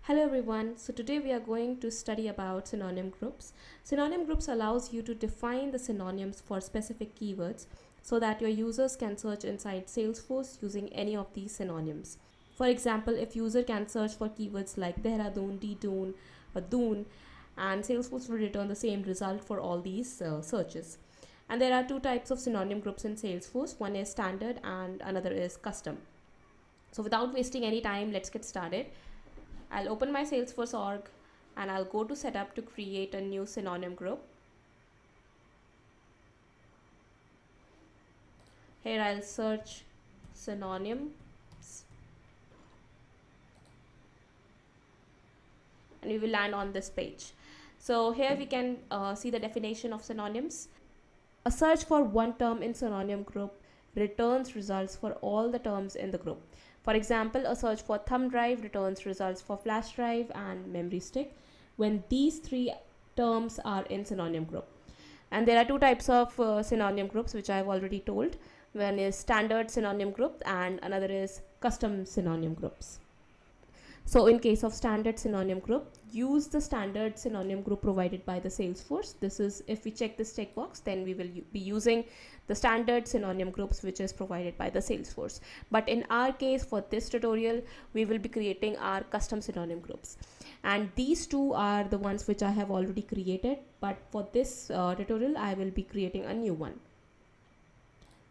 Hello everyone, so today we are going to study about synonym groups. Synonym groups allows you to define the synonyms for specific keywords so that your users can search inside Salesforce using any of these synonyms. For example, if user can search for keywords like Dehradun, Detoon, or Doon, and Salesforce will return the same result for all these searches. And there are two types of synonym groups in Salesforce. One is standard and another is custom. So without wasting any time, let's get started. I'll open my Salesforce org and I'll go to setup to create a new synonym group. Here I'll search synonyms and we will land on this page. So here we can see the definition of synonyms. A search for one term in synonym group returns results for all the terms in the group. For example, a search for thumb drive returns results for flash drive and memory stick when these three terms are in synonym group. And there are two types of synonym groups which I've already told. One is standard synonym group and another is custom synonym groups. So in case of standard synonym group, use the standard synonym group provided by the Salesforce. This is, if we check this checkbox, then we will be using the standard synonym groups which is provided by the Salesforce. But in our case, for this tutorial, we will be creating our custom synonym groups. And these two are the ones which I have already created. But for this tutorial, I will be creating a new one.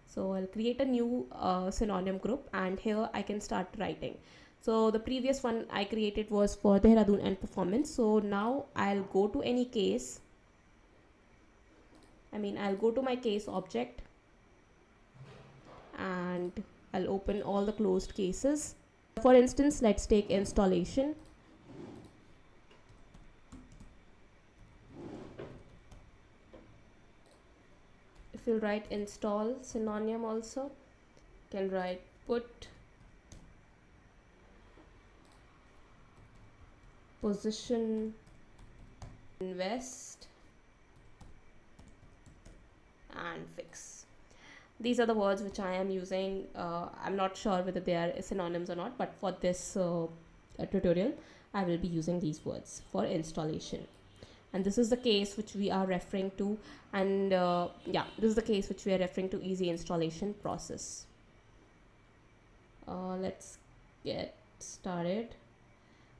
So I'll create a new synonym group and here I can start writing. So the previous one I created was for Dehradun and performance. So now I'll go to any case. I'll go to my case object and I'll open all the closed cases. For instance, let's take installation. If you write install synonym also, you can write put position, invest, and fix. These are the words which I am using. I'm not sure whether they are synonyms or not, but for this tutorial, I will be using these words for installation. And this is the case which we are referring to. And this is the case which we are referring to easy installation process. Let's get started.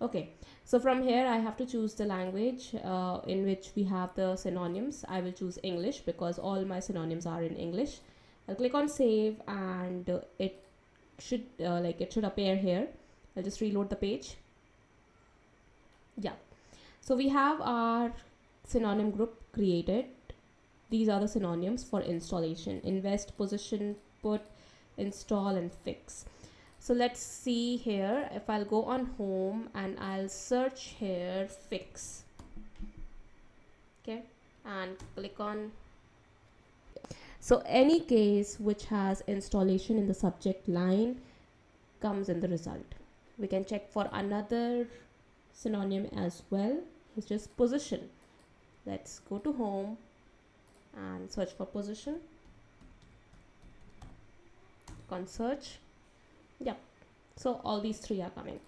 Okay, so from here I have to choose the language in which we have the synonyms. I will choose English because all my synonyms are in English. I'll click on save and it should appear here. I'll just reload the page. Yeah, so we have our synonym group created. These are the synonyms for installation: invest, position, put, install, and fix. So let's see here. If I'll go on home and I'll search here fix, okay, and click on. So any case which has installation in the subject line comes in the result. We can check for another synonym as well, which is position. Let's go to home and search for position. Click on search. Yeah, so all these three are coming.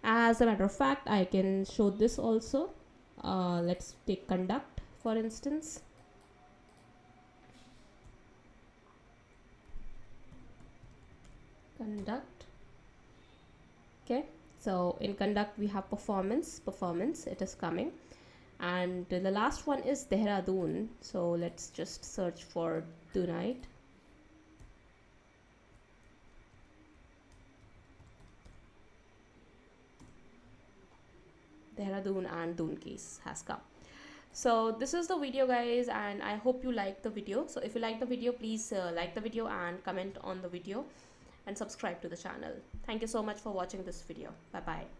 As a matter of fact, I can show this also. Let's take conduct for instance. Conduct. Okay, so in conduct we have performance, it is coming. And the last one is Dehradun. So let's just search for tonight. Dehradun and Doon case has come. So this is the video guys, and I hope you like the video. So if you like the video, please like the video and comment on the video and subscribe to the channel. Thank you so much for watching this video. Bye bye.